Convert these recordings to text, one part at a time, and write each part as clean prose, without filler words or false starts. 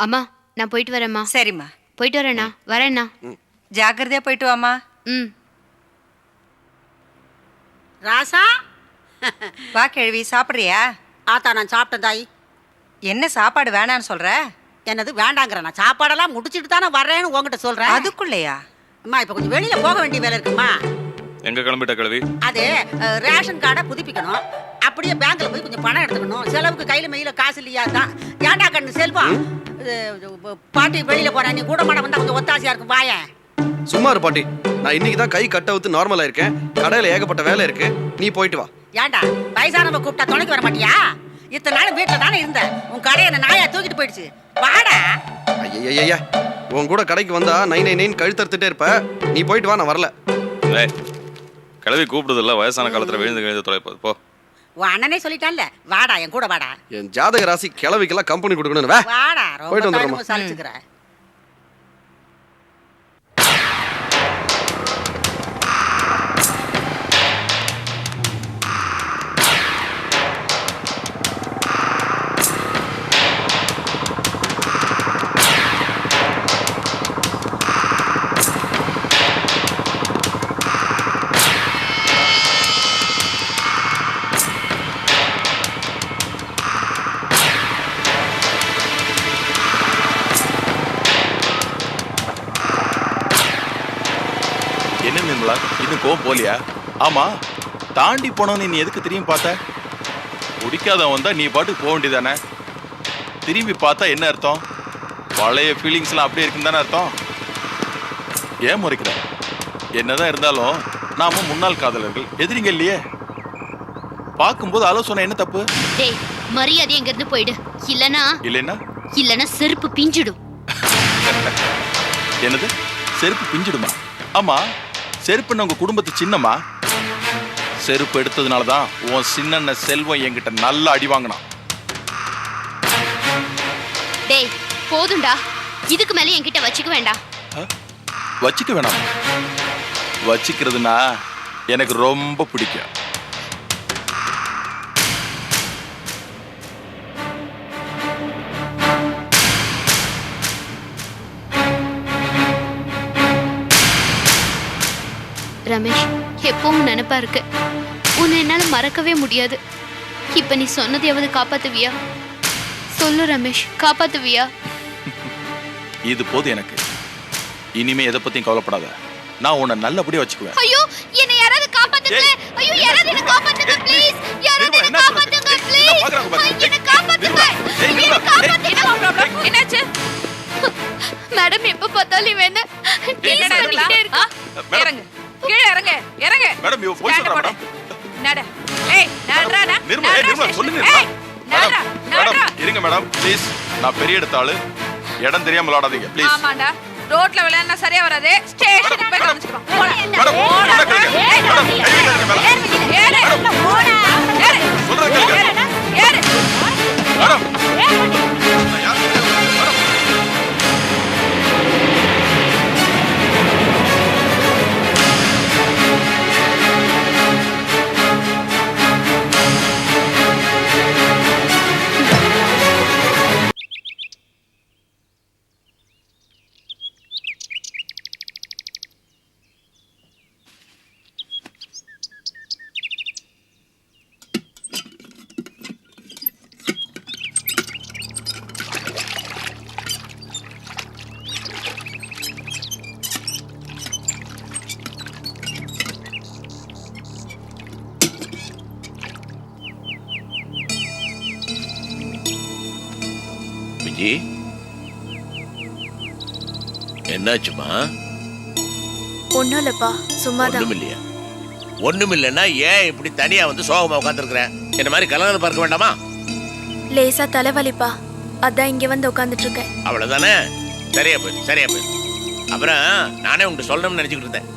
அம்மா நான் போயிட்டு வரேம்மா. சரிம்மா. போயிட்டு வரேண்ணா. வரேண்ணா. ஜாக்கிரதையா போயிட்டு வாமா. ம். ராசா வா கிழவி, சாப்பிட்றியா? ஆத்தா நான் சாப்பிட்டேன் தாய். என்ன சாப்பாடு வேணான்னு சொல்ற? என்னது வேண்டாங்கிற? நான் சாப்பாடெல்லாம் முடிச்சிட்டு தானே வர்றேன்னு உங்ககிட்ட சொல்றேன். அதுக்குள்ளையா? அம்மா இப்போ கொஞ்சம் வெளியில போக வேண்டிய வேலை இருக்குமா? எங்க கிளம்பிட்ட கிழவி? அது ரேஷன் கார்டை புதுப்பிக்கணும், அப்படியே பேங்க்ல போய் கொஞ்சம் பணம் எடுத்துக்கணும், செலவுக்கு கையில மெயில காசு இல்லையா தான். ஏன்டா கண்ணு செல்வம், பாட்டி வெளியில போறேன், நீ கூட மாட வந்தா கொஞ்சம் ஒத்தாசையா இருக்கும். வாயேன். சும்மா இரு பாட்டி, நான் இன்னைக்கு தான் கை கட்ட ஊத்து நார்மலா இருக்கேன். கடையில ஏகப்பட்ட வேலை இருக்கு, நீ போயிட்டு வா. ஏன்டா வயசானவங்க கூப்பிட்டா துணைக்கு வர மாட்டியா? இத்தனை நாள் வீட்டுல தானே இருந்த, உன் கடையை என்ன நாயா தூக்கிட்டு போயிடுச்சு. வாடா. ஐயா, உன் கூட கடைக்கு வந்தா நை நை நைன்னு கழுத்தறுத்துட்டே இருப்ப. நீ போயிட்டு வா, நான் வரல. கிளவி கூப்பிடுது இல்ல, வயசான காலத்துல விழுந்து தொலைப்பது போ. உன் அண்ணனே சொல்லிட்டான்ல, வாடா என் கூட வாடா. என் ஜாதக ராசி கிளவிக்கெல்லாம் கம்பெனி கொடுக்கணும். வாடா, போயிட்டு ரொம்ப வந்துடுறேன். சலிச்சுக்கிற. என்ன நிர்மலா, இன்னும் கோவம் போலியா? ஆமா, தாண்டி போனவனே நீ எதுக்கு திரும்பி பார்த்த? பிடிக்காதவன் வந்தா நீ பாட்டுக்கு போக வேண்டியதானே. திரும்பி பார்த்தா என்ன அர்த்தம்? பழைய ஃபீலிங்ஸ்லாம் அப்படியே இருக்குன்னு தானே அர்த்தம். ஏன் முறைக்கிற? என்னதான் இருந்தாலும் நாம முன்னாள் காதலர்கள், எதிரிங்க இல்லையே. பார்க்கும்போது ஆலோசனை என்ன தப்பு? டேய், மரியாதை எங்க இருந்து போயிடு. இல்லனா செருப்பு பிஞ்சிடும். என்னது? செருப்பு பிஞ்சிடுமா? ஆமா, செருப்புன்னு உங்க குடும்பத்து சின்னமா. செருப்பு எடுத்ததுனாலதான் உன் சின்ன செல்வம் என்கிட்ட நல்லா அடி வாங்கினான். டேய் போதும்டா, இதுக்கு மேல என்கிட்ட வச்சுக்க வேண்டாம். வச்சுக்க வேணாம்? வச்சுக்கிறதுனா எனக்கு ரொம்ப பிடிக்கும். ரமேஷ், எப்பவும் நினைப்பா இருக்கு, உன்னை என்னால மறக்கவே முடியாது. இப்ப நீ சொன்னதையாவது காப்பாத்துவியா? சொல்லு ரமேஷ், காப்பாத்துவியா? இது போது எனக்கு. இனிமே எதை பத்தியும் கவலைப்படாத, நான் உன்னை நல்லபடியா வச்சுக்குவேன். ஐயோ, என்னை யாராவது காப்பாத்துங்க. ஐயோ, யாராவது என்ன காப்பாத்துங்க ப்ளீஸ். யாராவது என்ன காப்பாத்துங்க ப்ளீஸ். என்ன காப்பாத்துங்க. என்னாச்சு? மேடம் எப்ப பார்த்தாலும் இவன் டீஸ் பண்ணிட்டே இருக்கா. இறங்கு, கீழே இறங்கு, இறங்கு. மேடம், இவ போய் சொல்றா மேடம். நட. ஏய், நடறா. நிர்மலா சொல்லுங்க. மேடம் இருங்க மேடம், ப்ளீஸ். நான் பெரிய இடத்த ஆளு, இடம் தெரியாம விளையாடாதீங்க ப்ளீஸ். ஆமாடா, ரோட்ல விளையாடுனா சரியா வராது. ஸ்டேஷனுக்கு போய் கவனிச்சுக்கோ. போடா. மேடம், என்ன கேளுங்க. மேடம், ஏறு. போடா. ஏறு. சொல்றத கேளுங்க. ஏறு. மேடம். விஜி, என்னாச்சுமா? ஒண்ணும் இல்லப்பா, சும்மாதான். ஒண்ணுமில்லையா? ஒண்ணுமில்லைன்னா ஏன் இப்படி தனியா வந்து சோகமா உட்காந்துருக்கிறேன்? என்ன மாதிரி கலந்து பார்க்க வேண்டாமா? லேசா தலைவலிப்பா, அதான் இங்க வந்து உட்காந்துட்டு இருக்கேன். அவ்வளவுதானே? சரியா போயிரு, சரியா போயிரு. அப்புறம் நானே உங்கள்கிட்ட சொல்லணும்னு நினைச்சுக்கிட்டு இருந்தேன்.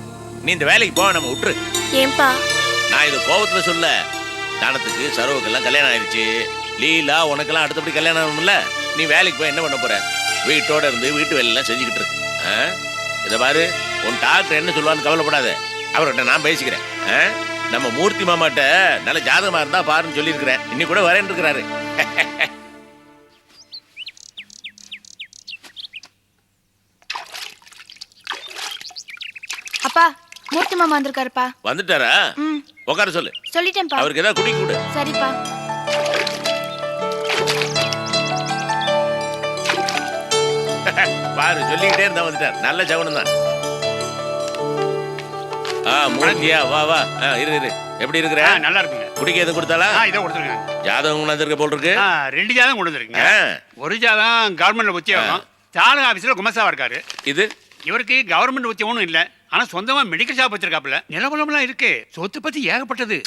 நீ இந்த வேலைக்கு போக நம்ம விட்டுரு. ஏன்பா? நான் இது கோபத்துல சொல்ல. தானத்துக்கு சரோவுக்கெல்லாம் கல்யாணம் ஆயிடுச்சு. லீலா உனக்கெல்லாம் அடுத்தபடி கல்யாணம் ஆகணும்ல. நீ வேலைக்கு போய் என்ன பண்ண போற? வீட்டோட இருந்து வீட்டு வேலையெல்லாம் செஞ்சுக்கிட்டு இருக்கு. இதை பாரு, உன் டாக்டர் என்ன சொல்லுவான்னு கவலைப்படாத, அவர்கிட்ட நான் பேசிக்கிறேன். நம்ம மூர்த்தி மாமாட்ட நல்ல ஜாதகமா இருந்தா பாருன்னு சொல்லியிருக்கிறேன். இன்னி கூட வரேன்னு இருக்கிறாரு. மாமா வந்திருக்காருப்பா. வந்துட்டாரா? உட்கார சொல்லு. சொல்லிட்டேன்ப்பா. அவருக்கு ஏதாவது குடி கொடு. சரிப்பா. பாரு சொல்லிக்கிட்டே இருந்தா வந்துட்டார். நல்ல ஜவனம் தான். மூர்த்தியா வா வா. இரு இரு. எப்படி இருக்கிற? நல்லா இருக்குங்க. குடிக்க எதுவும் கொடுத்தாளா? இதை கொடுத்துருங்க. ஜாதகம் கொண்டு வந்திருக்க போல் இருக்கு. 2 ஜாதகம் கொண்டு வந்திருக்கீங்க. ஒரு ஜாதகம் கவர்மெண்ட்ல உத்தியோகம், தாலுகா ஆபீஸ்ல குமசாவா இருக்காரு. இது இவருக்கு கவர்மெண்ட் உத்தியோகம் இல்ல, ஆனா சொந்தமா மெடிக்கல் ஷாப் வச்சிருக்காப்புல. நிலவலம்லாம் இருக்கு. சொத்து பத்தி ஏகப்பட்டது.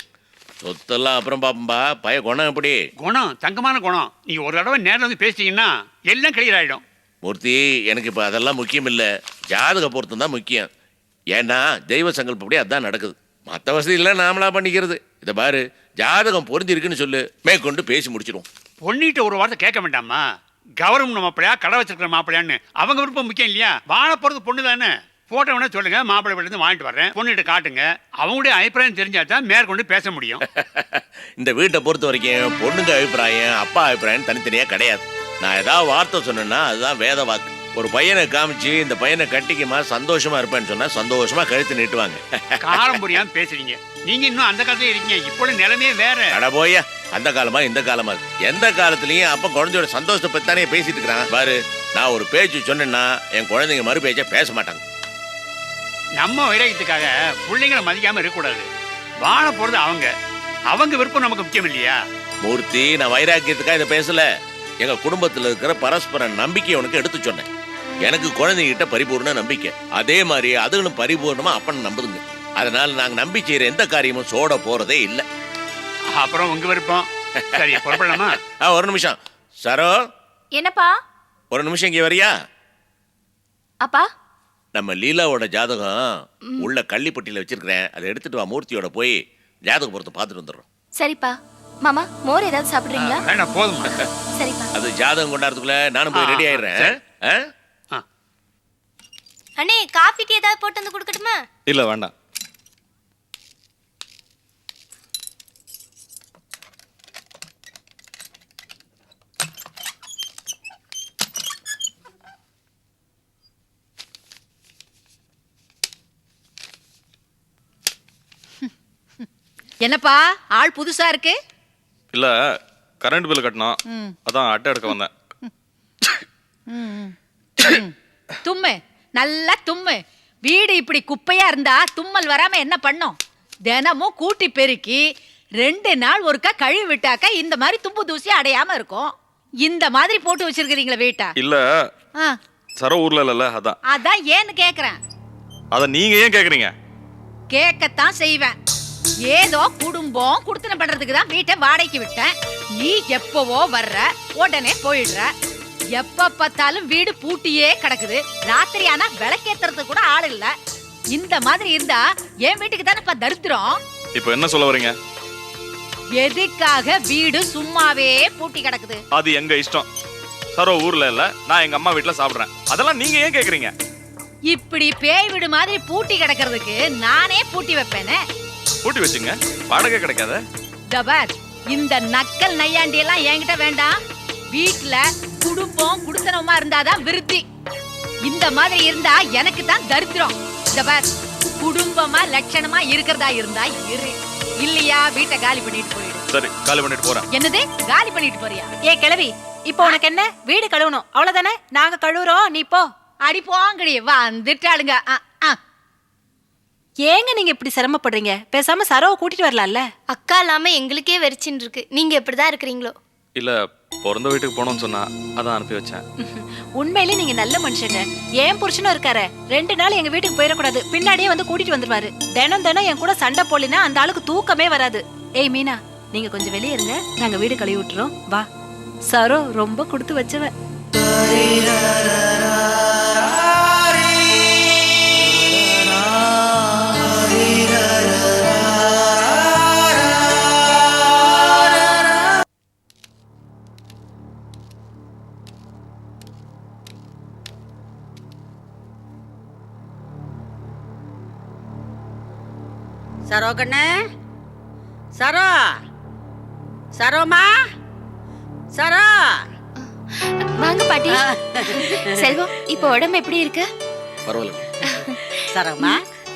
சொத்தெல்லாம் அப்புறம் பாப்பம்பா. பய குணம் எப்படி? குணம் தங்கமான குணம். நீங்க ஒரு தடவை நேரில் வந்து பேசிட்டீங்கன்னா எல்லாம் கிளியர் ஆயிடும். மூர்த்தி, எனக்கு இப்போ அதெல்லாம் முக்கியம் இல்லை. ஜாதக பொருத்தம் தான் முக்கியம். ஏன்னா தெய்வ சங்கல்பப்படி அதான் நடக்குது. மற்ற வசதியெல்லாம் நாமளா பண்ணிக்கிறது. இதை பாரு, ஜாதகம் பொருந்திருக்குன்னு சொல்லு, மேற்கொண்டு பேசி முடிச்சிடுவோம். பொண்ணிட்ட ஒரு வார்த்தை கேட்க வேண்டாமா? கவர்மெண்ட் மாப்பிளையா கடை வச்சிருக்கிற மாப்பிளையான்னு அவங்க விருப்பம் முக்கியம் இல்லையா? வாழ போறது பொண்ணு தானே. போட்டோ வேணா சொல்லுங்க, மாப்பிள்ளை வீட்டுல வாங்கிட்டு வர்றேன், பொண்ணுகிட்ட காட்டுங்க. அவங்களுடைய அபிப்பிராயம் தெரிஞ்சாதான் மேற்கொண்டு பேச முடியும். இந்த வீட்டை பொறுத்த வரைக்கும் பொண்ணுங்க அபிப்பிராயம் அப்பா அபிப்பிராயம் தனித்தனியா கிடையாது. நான் ஏதாவது வார்த்தை சொன்னேன்னா அதுதான் வேத வாக்கு. ஒரு பையனை காமிச்சு இந்த பையனை கட்டிக்குமா சந்தோஷமா இருப்பேன்னு சொன்னா சந்தோஷமா கழுத்து நீட்டுவாங்க. காலம் புரியாம பேசுறீங்க. நீங்க இன்னும் அந்த காலத்துல இருக்கீங்க. இப்போ நிலைமையே வேற. அட போயா, அந்த காலமா இந்த காலமா? எந்த காலத்துலயும் அப்ப குழந்தையோட சந்தோஷத்தை பத்தி தானே பேசிட்டு இருக்கிறான். பாரு, நான் ஒரு பேச்சு சொன்னேன்னா என் குழந்தைங்க மறு பேச்ச பேச மாட்டாங்க. நம்ம வைராயத்துக்காக பிள்ளைங்களை மதிக்காம இருக்கக்கூடாது. வாழ போறது அவங்க விருப்பம் நமக்கு முக்கியம் இல்லையா? மூர்த்தி, நான் வைராக்கியத்துக்காக இதை பேசல. எங்க குடும்பத்துல இருக்கிற பரஸ்பர நம்பிக்கையை உனக்கு எடுத்து சொன்னேன். எனக்கு குழந்தைகிட்ட பரிபூர்ண நம்பிக்கை, அதே மாதிரி அதுகளும் பரிபூர்ணமா அப்பன்னு நம்புதுங்க. அதனால நாங்க நம்பி செய்யற எந்த காரியமும் சோட போறதே இல்லை. அப்புறம் உங்க விருப்பம். சரி, புறப்படலாமா? ஒரு நிமிஷம். சரோ, என்னப்பா? ஒரு நிமிஷம் இங்கே வரியா? அப்பா, நம்ம லீலாவோட ஜாதகம் உள்ள கள்ளிப்பட்டியில வச்சிருக்கிறேன். அதை எடுத்துட்டு வா, மூர்த்தியோட போய் ஜாதக பொறுத்து பார்த்துட்டு வந்துடுறோம். சரிப்பா. மாமா, மோர் ஏதாவது சாப்பிடுறீங்களா? வேணாம், போதுமா. சரிப்பா. அது ஜாதகம் கொண்டாடுறதுக்குள்ள நானும் போய் ரெடி ஆயிடுறேன். அண்ணே, காஃபி டீ ஏதாவது போட்டு வந்து கொடுக்கட்டுமா? இல்ல வேண்டாம். என்னப்பா ஆள் புதுசா இருக்கு? இல்ல, கரண்ட் பில் கட்டணும், அதான் அட்டை எடுக்க வந்தேன். தும்மு, நல்லா தும்மு. வீடு இப்படி குப்பையா இருந்தா தும்மல் வராம என்ன பண்ணும்? தினமும் கூட்டி பெருக்கி 2 நாள் ஒருக்கா கழுவி விட்டாக்க இந்த மாதிரி தும்பு தூசி அடையாம இருக்கும். இந்த மாதிரி போட்டு வச்சிருக்கீங்களா வீட்டா? இல்ல, சரோ ஊர்ல இல்ல, அதான். அதான் ஏன்னு கேக்குறேன். அத நீங்க ஏன் கேக்குறீங்க? கேட்கத்தான் செய்வேன். ஏதோ குடும்பம் குடுத்தன பண்றதுக்கு தான் வீட்டை வாடகைக்கு விட்டேன். நீ எப்பவோ வர்ற, உடனே போயிடுற. எப்ப பார்த்தாலும் வீடு பூட்டியே கிடக்குது. ராத்திரி ஆனா விளக்கேத்துறது கூட ஆள் இல்ல. இந்த மாதிரி இருந்தா என் வீட்டுக்கு தானே தரித்திரம். இப்போ என்ன சொல்ல வரீங்க? எதுக்காக வீடு சும்மாவே பூட்டி கிடக்குது? அது எங்க இஷ்டம். சரோ ஊர்ல இல்ல, நான் எங்க அம்மா வீட்டுல சாப்பிடுறேன். அதெல்லாம் நீங்க ஏன் கேக்குறீங்க? இப்படி பேய் வீடு மாதிரி பூட்டி கிடக்கிறதுக்கு நானே பூட்டி வைப்பேனே. பூட்டி வச்சுங்க, வாடகை கிடைக்காத. தபர், இந்த நக்கல் நையாண்டி எல்லாம் என்கிட்ட வேண்டாம். வீட்டுல குடும்பம் குடுத்தனமா இருந்தாதான் விருத்தி. இந்த மாதிரி இருந்தா எனக்கு தான் தரித்திரம். தபர், குடும்பமா லட்சணமா இருக்கிறதா இருந்தா இரு, இல்லையா வீட்டை காலி பண்ணிட்டு போயிடு. சரி, காலி பண்ணிட்டு போறேன். என்னது காலி பண்ணிட்டு போறியா? ஏ கிழவி, இப்போ உனக்கு என்ன? வீடு கழுவணும் அவ்வளவுதானே? நாங்க கழுவுறோம், நீ போ. அடி போங்கடி, வந்துட்டாளுங்க. ஏங்க நீங்க இப்படி சிரமப்படுறீங்க? பேசாம சரோவை கூட்டிட்டு வரலாம்ல? அக்கா இல்லாம எங்களுக்கே வெறிச்சின்னு இருக்கு. நீங்க எப்படிதான் இருக்கிறீங்களோ? இல்ல, பிறந்த வீட்டுக்கு போனோம்னு சொன்னா அதான் அனுப்பி வச்சேன். உண்மையிலே நீங்க நல்ல மனுஷங்க. ஏன் புருஷனும் இருக்காரு, 2 நாள் எங்க வீட்டுக்கு போயிடக்கூடாது, பின்னாடியே வந்து கூட்டிட்டு வந்துருவாரு. தினம் என் கூட சண்டை போலினா அந்த ஆளுக்கு தூக்கமே வராது. ஏய் மீனா, நீங்க கொஞ்சம் வெளியே இருங்க, நாங்க வீடு கழுவி விட்டுறோம். வா. சரோ ரொம்ப கொடுத்து வச்சவ. சரோ கண்ணு, சரோ, சரோமா, சரோ. வாங்க பாட்டி. செல்வம், இப்போ உடம்பு எப்படி இருக்கு? பரவாயில்ல. சரோமா,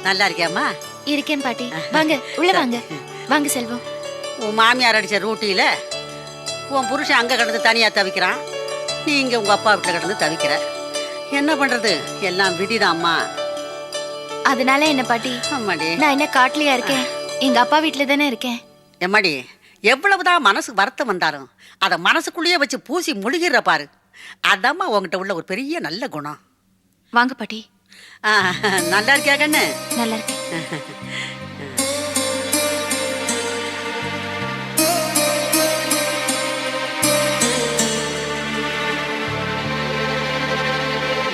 நல்லா இருக்கியாமா? இருக்கேன் பாட்டி. வாங்க உள்ள வாங்க. வாங்க செல்வம். உன் மாமியார் அடிச்ச ரூட்டியில உன் புருஷன் அங்க கிடந்து தனியா தவிக்கிறான், நீ இங்க உங்க அப்பா வீட்டுல கிடந்து தவிக்கிற. என்ன பண்றது, எல்லாம் விதிதான் அம்மா. அதனால என்ன பாட்டி? அம்மாடி, நான் என்ன காட்டுலயா இருக்கேன்? எங்க அப்பா வீட்டுல தானே இருக்கேன். எம்மாடி, எவ்வளவுதான் மனசு வருத்தம் வந்தாலும் அதை மனசுக்குள்ளேயே வச்சு பூசி முழுகிற பாரு. அதாம்மா உங்ககிட்ட உள்ள ஒரு பெரிய நல்ல குணம். வாங்க பாட்டி. நல்லா இருக்கியா கண்ணு? நல்லா இருக்கேன்.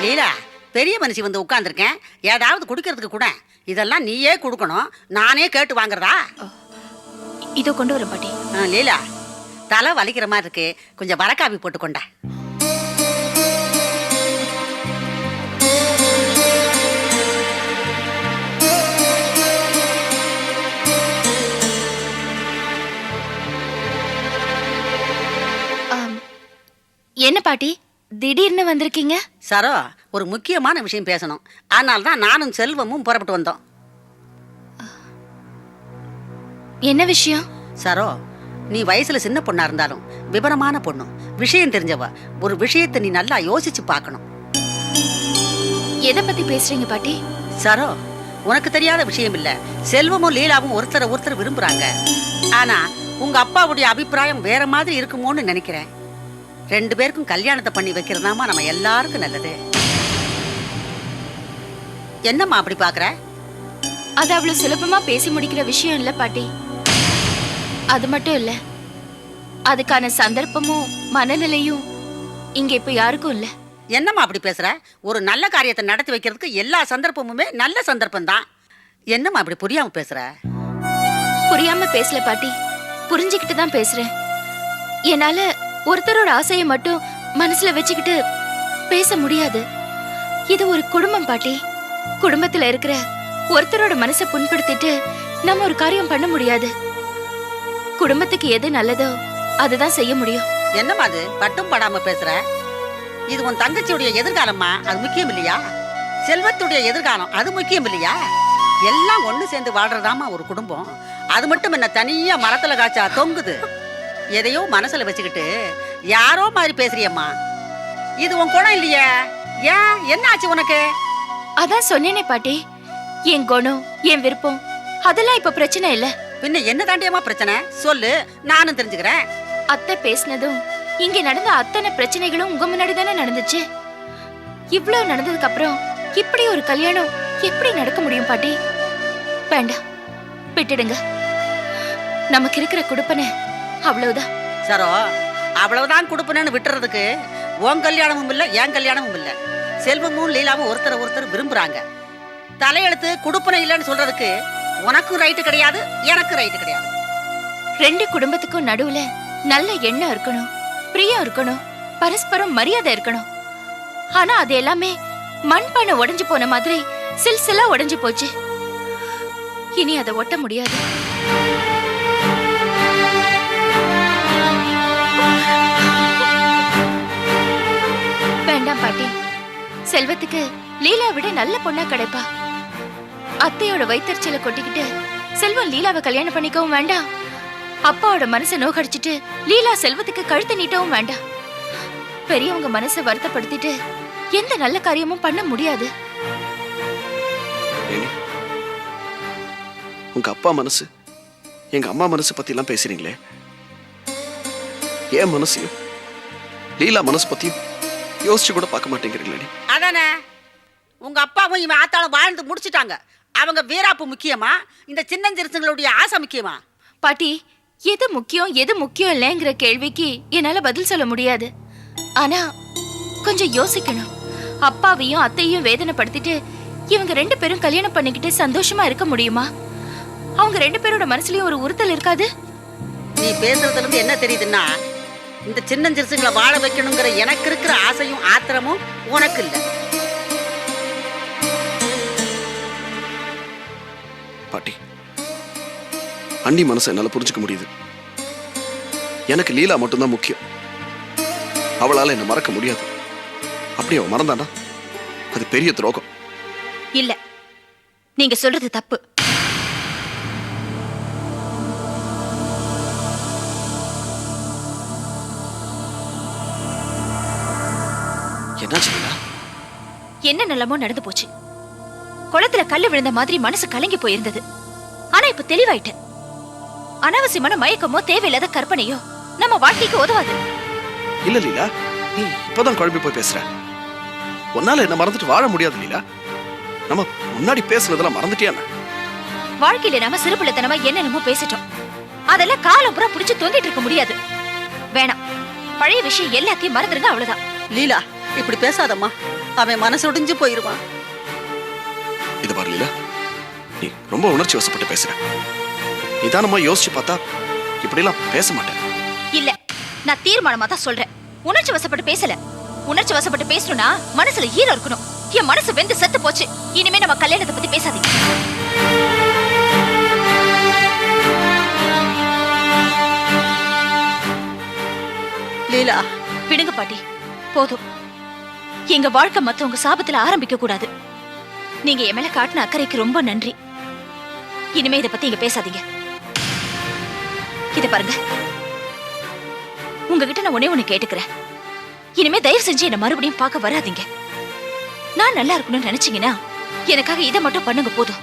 லீலா, பெரிய மனுஷி வந்து உட்கார்ந்துருக்கேன், ஏதாவது குடிக்கிறதுக்கு கூட இதெல்லாம் நீயே கொடுக்கணும், நானே கேட்டு வாங்குறதா? இதோ கொண்டு வரேன் பாட்டி. லீலா, தலை வலிக்கிற மாதிரி இருக்கு, கொஞ்சம் வரக்காபி போட்டு கொண்ட. என்ன பாட்டி திடீர்னு வந்திருக்கீங்க? சரோ, ஒரு முக்கியமான விஷயம் பேசணும், அதனால தான் நானும் செல்வமும் புறப்பட்டு வந்தோம். என்ன விஷயம்? சரோ, நீ வயசுல சின்ன பொண்ணா இருந்தாலும் விவரமான பொண்ணு, விஷயம் தெரிஞ்சவ. ஒரு விஷயத்தை நீ நல்லா யோசிச்சு பார்க்கணும். எதை பத்தி பேசுறீங்க பாட்டி? சரோ, உனக்கு தெரியாத விஷயம் இல்ல, செல்வமும் லீலாவும் ஒருத்தரை ஒருத்தர் விரும்புறாங்க. ஆனா உங்க அப்பாவுடைய அபிப்பிராயம் வேற மாதிரி இருக்குமோன்னு நினைக்கிறேன். 2 பேருக்கும் கல்யாணத்தை பண்ணி வைக்கிறதாமா நம்ம எல்லாருக்கும் நல்லது. என்னம்மா அப்படி பாக்குற? அது அவ்வளவு சுலபமா பேசி முடிக்கிற விஷயம் இல்ல பாட்டி. அது மட்டும் இல்ல, அதுக்கான சந்தர்ப்பமும் மனநிலையும் இங்க இப்ப யாருக்கும் இல்ல. என்னம்மா அப்படி பேசுற? ஒரு நல்ல காரியத்தை நடத்தி வைக்கிறதுக்கு எல்லா சந்தர்ப்பமுமே நல்ல சந்தர்ப்பம் தான். என்னம்மா அப்படி புரியாம பேசுற? புரியாம பேசல பாட்டி, புரிஞ்சுக்கிட்டு தான் பேசுறேன். என்னால ஒருத்தரோட ஆசையை மட்டும் மனசுல வச்சுக்கிட்டு பேச முடியாது. இது ஒரு குடும்பம் பாட்டி. குடும்பத்துல இருக்கிற ஒருத்தரோட மனசை புண்படுத்திட்டு நம்ம ஒரு காரியம் பண்ண முடியாது. குடும்பத்துக்கு எது நல்லதோ அதுதான் செய்ய முடியும். என்னம்மா அது பட்டும் படாம பேசுற? இது உன் தங்கச்சியுடைய எதிர்காலம்மா, அது முக்கியம் இல்லையா? செல்வத்துடைய எதிர்காலம், அது முக்கியம் இல்லையா? எல்லாம் ஒண்ணு சேர்ந்து வாழ்றதாமா ஒரு குடும்பம். அது மட்டும் என்ன தனியா மரத்துல காய்ச்சா தொங்குது? எதையோ மனசுல வச்சுக்கிட்டு யாரோ மாதிரி பேசுறியம்மா. இது உன் குணம் இல்லையே. ஏன், என்ன ஆச்சு உனக்கு? அதான் சொன்னேனே பாட்டி, என் குணம் என் விருப்பம் அதெல்லாம் இப்ப பிரச்சனை இல்ல. பின்ன என்ன தாண்டியம்மா பிரச்சனை? சொல்லு, நானும் தெரிஞ்சுக்கிறேன். அத்தை பேசினதும் இங்க நடந்த அத்தனை பிரச்சனைகளும் உங்க முன்னாடி தானே நடந்துச்சு. இவ்வளவு நடந்ததுக்கு அப்புறம் இப்படி ஒரு கல்யாணம் எப்படி நடக்க முடியும் பாட்டி? வேண்டாம், விட்டுடுங்க. நமக்கு இருக்கிற குடுப்பனை அவ்வளவுதான். சரோ, அவ்வளவுதான் கொடுப்பனு விட்டுறதுக்கு உன் கல்யாணமும் இல்ல, என் கல்யாணமும் இல்ல. செல்வமும் லீலாவும் ஒருத்தரை ஒருத்தர் விரும்புறாங்க. தலையெழுத்து குடுப்பனை இல்லைன்னு சொல்றதுக்கு உனக்கும் ரைட்டு கிடையாது, எனக்கும் ரைட்டு கிடையாது. 2 குடும்பத்துக்கும் நடுவுல நல்ல எண்ணம் இருக்கணும், பிரியம் இருக்கணும், பரஸ்பரம் மரியாதை இருக்கணும். ஆனா அது எல்லாமே மண்பானை உடைஞ்சு போன மாதிரி சில்சிலா உடைஞ்சு போச்சு. இனி அதை ஒட்ட முடியாது. வேண்டாம் பாட்டி, செல்வத்துக்கு லீலா விட நல்ல பொண்ணா கிடைப்பா. அத்தையோட வயிற்றுச்சலை கொட்டிக்கிட்டு செல்வம் லீலாவை கல்யாணம் பண்ணிக்கவும் வேண்டாம். அப்பாவோட மனசை நோக்கடிச்சிட்டு லீலா செல்வத்துக்கு கழுத்தை நீட்டவும் வேண்டாம். பெரியவங்க மனசை வருத்தப்படுத்திட்டு எந்த நல்ல காரியமும் பண்ண முடியாது. உங்க அப்பா மனசு, எங்க அம்மா மனசு பத்தி எல்லாம் பேசுறீங்களே, என் மனசையும் லீலா மனசு பத்தியும் யோசிச்சு கூட பார்க்க மாட்டேங்கிறீங்களே. அதானே, உங்க அப்பாவும் இவன் ஆத்தாலும் வாழ்ந்து முடிச்சிட்டாங்க. அவங்க வீராப்பு முக்கியமா, இந்த சின்னஞ்சிறுசுங்களுடைய ஆசை முக்கியமா? பாட்டி, எது முக்கியம் எது முக்கியம் இல்லைங்கிற கேள்விக்கு என்னால பதில் சொல்ல முடியாது. ஆனா கொஞ்சம் யோசிக்கணும். அப்பாவையும் அத்தையும் வேதனைப்படுத்திட்டு இவங்க 2 பேரும் கல்யாணம் பண்ணிக்கிட்டு சந்தோஷமா இருக்க முடியுமா? அவங்க 2 பேரோட மனசுலயும் ஒரு உறுத்தல் இருக்காது? நீ பேசுறதுல இருந்து என்ன தெரியுதுன்னா, இந்த சின்னஞ்சிறுசுங்களை வாழ வைக்கணுங்கிற எனக்கு இருக்கிற ஆசையும் ஆத்திரமும் உனக்கு இல்லை. பாட்டி, அண்ணி மனசை என்னால புரிஞ்சுக்க முடியுது. எனக்கு லீலா மட்டும்தான் முக்கியம். அவளால என்ன மறக்க முடியாது. அப்படி அவ மறந்தானா அது பெரிய துரோகம். இல்ல, நீங்க சொல்றது தப்பு. என்னாச்சு லீலா? என்ன நல்லமோ நடந்து போச்சு. குளத்துல கல்லு விழுந்த மாதிரி மனசு கலங்கி போயிருந்தது. ஆனா இப்ப தெளிவாயிட்டேன். அனாவசியமான மயக்கமோ தேவையில்லாத கற்பனையோ நம்ம வாழ்க்கைக்கு உதவாது. இல்ல லீலா, நீ இப்பதான் குழம்பி போய் பேசுற. உன்னால என்ன மறந்துட்டு வாழ முடியாது லீலா. நம்ம முன்னாடி பேசுனதெல்லாம் மறந்துட்டியா? வாழ்க்கையில நாம சிறுபிள்ளைத்தனமா என்னென்னமோ பேசிட்டோம். அதெல்லாம் காலம் பூரா புடிச்சு தொங்கிட்டு இருக்க முடியாது. வேணாம், பழைய விஷயம் எல்லாத்தையும் மறந்துருங்க, அவ்வளவுதான். லீலா இப்படி பேசாதம்மா, அவன் மனசு ஒடிஞ்சு போயிருவான். இது பாரு லீலா, நீ ரொம்ப உணர்ச்சி வசப்பட்டு பேசுற. நிதானமா யோசிச்சு பார்த்தா இப்படிலாம் பேச மாட்டேன். இல்ல, நான் தீர்மானமா தான் சொல்றேன். உணர்ச்சி வசப்பட்டு பேசல. உணர்ச்சி வசப்பட்டு பேசணும்னா மனசுல ஈரம் இருக்கணும். என் மனசு வெந்து செத்து போச்சு. இனிமே நம்ம கல்யாணத்தை பத்தி பேசாதீங்க. லீலா விடுங்க பாட்டி, போதும். எங்க வாழ்க்கை மத்தவங்க சாபத்துல ஆரம்பிக்க கூடாது. நீங்க என் மேல காட்டின அக்கறைக்கு ரொம்ப நன்றி. இனிமே இதை பத்தி இங்க பேசாதீங்க. இத பாருங்க, உங்ககிட்ட நான் ஒண்ணே ஒண்ணு கேட்டுக்கிறேன். இனிமே தயவு செஞ்சு என்ன மறுபடியும் பார்க்க வராதீங்க. நான் நல்லா இருக்கணும்னு நினைச்சீங்கன்னா எனக்காக இதை மட்டும் பண்ணுங்க, போதும்.